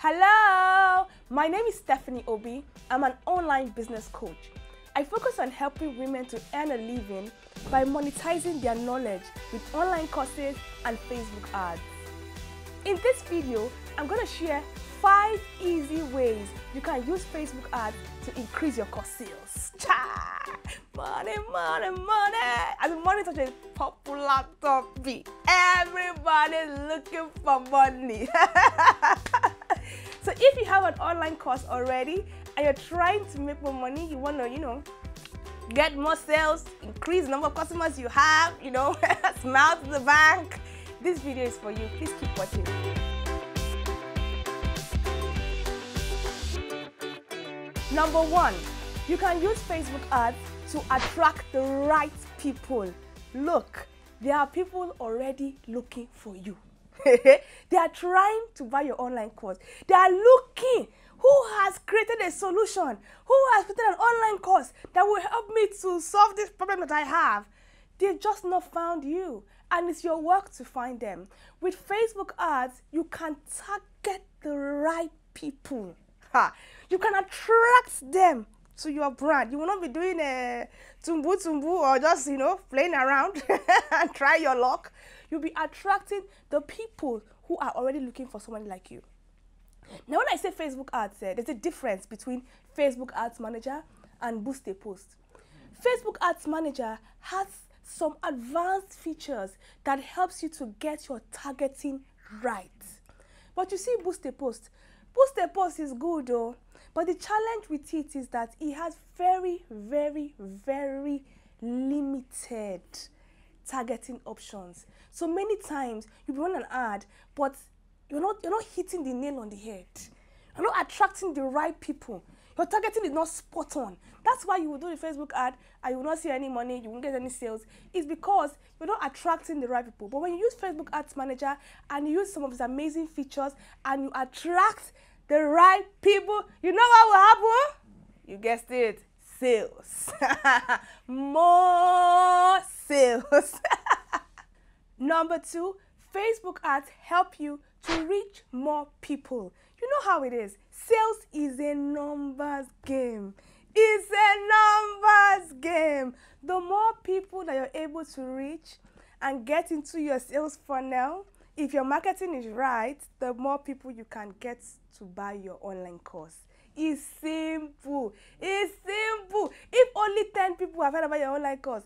Hello, my name is Stephanie Obi. I'm an online business coach. I focus on helping women to earn a living by monetizing their knowledge with online courses and Facebook ads. In this video, I'm going to share 5 easy ways you can use Facebook ads to increase your course sales. Money, money, money! I mean, money is such a popular topic. Everybody's looking for money. So if you have an online course already and you're trying to make more money, you want to, get more sales, increase the number of customers you have, smile to the bank, this video is for you. Please keep watching. Number 1, you can use Facebook ads to attract the right people. Look, there are people already looking for you. They are trying to buy your online course. They are looking who has created a solution, who has created an online course that will help me to solve this problem that I have. They've just not found you, and it's your work to find them. With Facebook ads, you can target the right people. You can attract them to your brand. You will not be doing a tumbu or just, playing around and try your luck. You'll be attracting the people who are already looking for someone like you. Now, when I say Facebook ads, there's a difference between Facebook Ads Manager and Boost a Post. Facebook Ads Manager has some advanced features that helps you to get your targeting right. But you see Boost a Post is good though, but the challenge with it is that it has very, very, very limited targeting options. So many times you run an ad, but you're not hitting the nail on the head. You're not attracting the right people. Your targeting is not spot on. That's why you will do the Facebook ad and you will not see any money, you won't get any sales. It's because you're not attracting the right people. But when you use Facebook Ads Manager and you use some of these amazing features and you attract the right people, you know what will happen? You guessed it, sales. More sales. Number 2, Facebook ads help you to reach more people. You know how it is. Sales is a numbers game. It's a numbers game. The more people that you're able to reach and get into your sales funnel, if your marketing is right, the more people you can get to buy your online course. It's simple. It's simple. If only 10 people have heard about your online course,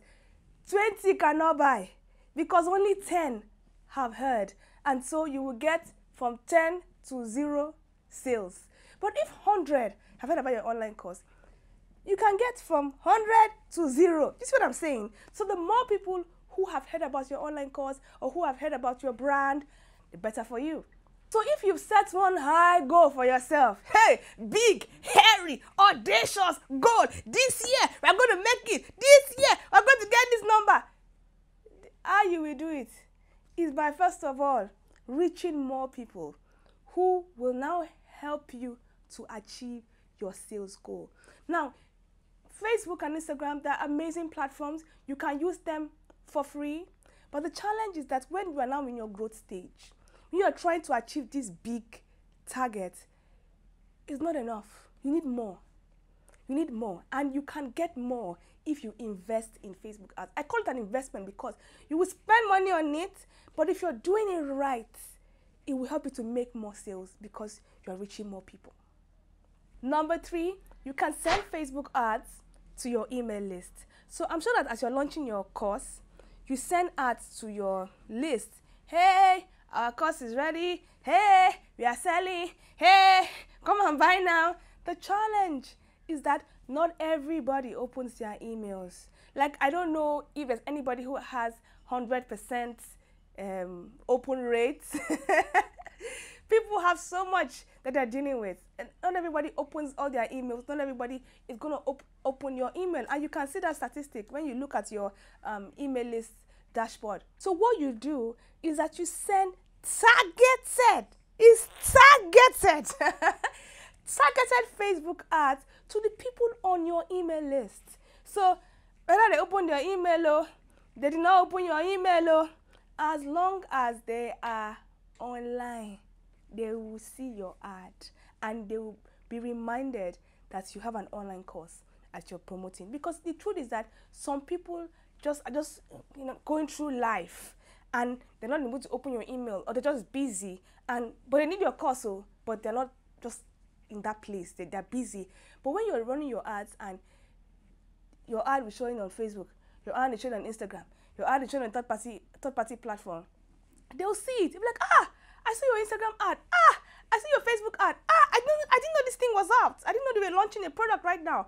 20 cannot buy because only 10 have heard. And so you will get from 10 to 0 sales. But if 100 have heard about your online course, you can get from 100 to 0. You see what I'm saying? So the more people who have heard about your online course or who have heard about your brand, the better for you. So if you've set one high goal for yourself, hey, big, hairy, audacious goal, this year we're going to make it, this year we're going to get this number. How you will do it is by, first of all, reaching more people who will now help you to achieve your sales goal. Now, Facebook and Instagram, they're amazing platforms. You can use them for free. But the challenge is that when you are now in your growth stage, when you are trying to achieve this big target, it's not enough. You need more. You need more. And you can get more if you invest in Facebook ads. I call it an investment because you will spend money on it, but if you're doing it right, it will help you to make more sales because you're reaching more people. Number 3, you can send Facebook ads to your email list. So I'm sure that as you're launching your course, you send ads to your list. Hey, our course is ready. Hey, we are selling. Hey, come and buy now. The challenge is that not everybody opens their emails. Like, I don't know if there's anybody who has 100% open rates. People have so much that they're dealing with, and not everybody opens all their emails. Not everybody is going to open your email, and you can see that statistic when you look at your email list dashboard. So what you do is that you send targeted Facebook ads to the people on your email list. So whether they open your email or they did not open your email, as long as they are online, they will see your ad and they will be reminded that you have an online course that you're promoting. Because the truth is that some people are just going through life and they're not able to open your email, or they're just busy, but they need your course, but they're not just in that place. They're busy. But when you're running your ads and your ad is showing on Facebook, your ad is showing on Instagram, your ad is showing on third-party platform, they'll see it. They'll be like, I saw your Instagram ad. I see your Facebook ad. I didn't know this thing was out. I didn't know they were launching a product right now.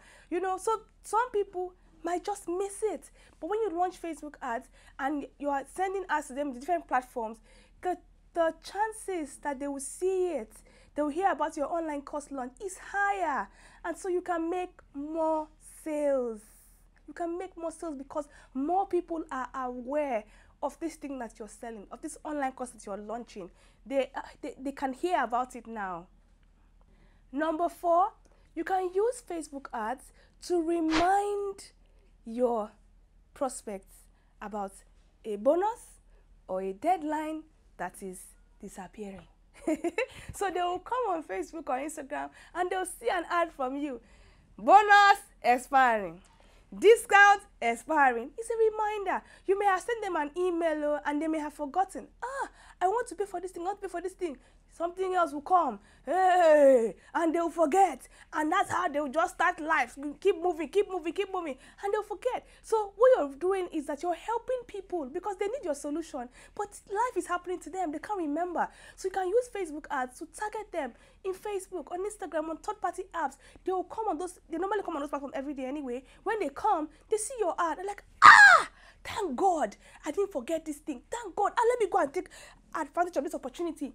So some people might just miss it. But when you launch Facebook ads and you are sending ads to them to different platforms, the chances that they will see it, they will hear about your online course launch is higher. And so you can make more sales. You can make more sales because more people are aware of this thing that you're selling, of this online course that you're launching. They can hear about it now. Number 4, you can use Facebook ads to remind your prospects about a bonus or a deadline that is disappearing. So they will come on Facebook or Instagram and they'll see an ad from you. Bonus expiring. Discount expiring. It's a reminder. You may have sent them an email and they may have forgotten. I want to pay for this thing, not pay for this thing. Something else will come. Hey, and they'll forget. And that's how they'll just start life. Keep moving, and they'll forget. So what you're doing is that you're helping people because they need your solution. But life is happening to them. They can't remember. So you can use Facebook ads to target them in Facebook, on Instagram, on third-party apps. They will come on those. They normally come on those platforms every day anyway. When they come, they see your ad. They're like, thank God, I didn't forget this thing. Thank God. Let me go and take advantage of this opportunity.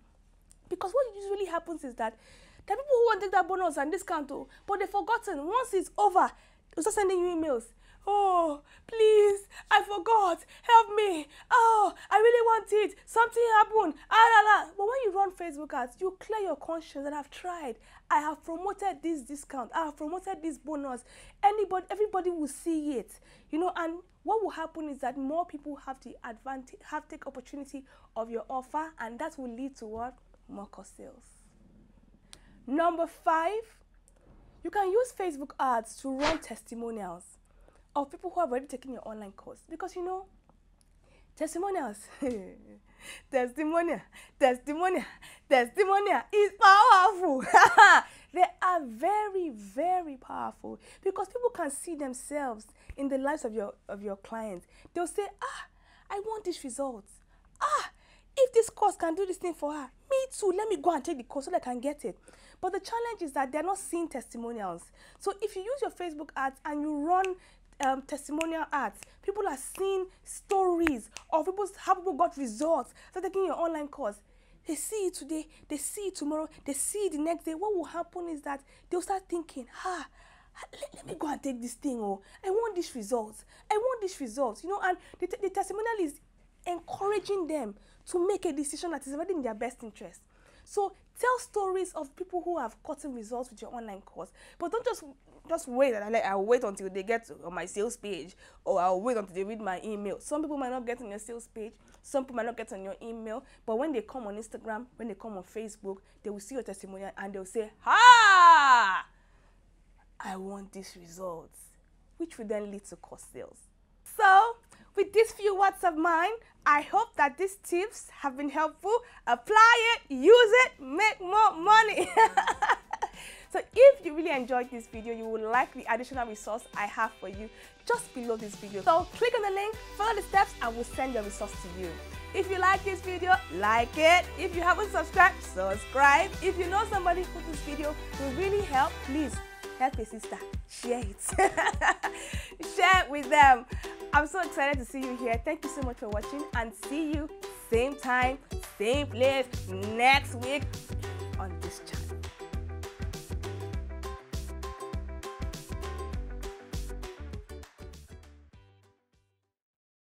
Because what usually happens is that there are people who want to take that bonus and discount, but they've forgotten. Once it's over, they'll start sending you emails. Oh, please, I forgot. Help me. Oh, I really want it. Something happened. But when you run Facebook ads, you clear your conscience that I've tried. I have promoted this discount. I have promoted this bonus. Everybody will see it. And what will happen is that more people have the advantage, take opportunity of your offer, and that will lead to what? More cost sales. Number 5, you can use Facebook ads to run testimonials of people who have already taken your online course. Because testimonials, testimonial is powerful. They are very, very powerful because people can see themselves in the lives of your clients. They'll say, I want this result. If this course can do this thing for her, me too, let me go and take the course so that I can get it. But the challenge is that they're not seeing testimonials. So if you use your Facebook ads and you run testimonial ads, people are seeing stories of how people got results after taking your online course. They see it today, they see it tomorrow, they see it the next day. What will happen is that they'll start thinking, let me go and take this thing. I want this result. And the testimonial is encouraging them to make a decision that is already in their best interest. So tell stories of people who have gotten results with your online course, but don't just wait. I'll wait until they get on my sales page, or I'll wait until they read my email. Some people might not get on your sales page, some people might not get on your email, but when they come on Instagram, when they come on Facebook, they will see your testimonial and they'll say, I want these results, which will then lead to cost sales. So with these few words of mine, I hope that these tips have been helpful. Apply it, use it, make more money. So if you really enjoyed this video, you will like the additional resource I have for you just below this video. So click on the link, follow the steps, and we'll send your resource to you. If you like this video, like it. If you haven't subscribed, subscribe. If you know somebody who this video will really help, please help your sister. Share it. Share it with them. I'm so excited to see you here. Thank you so much for watching, and see you same time, same place next week on this channel.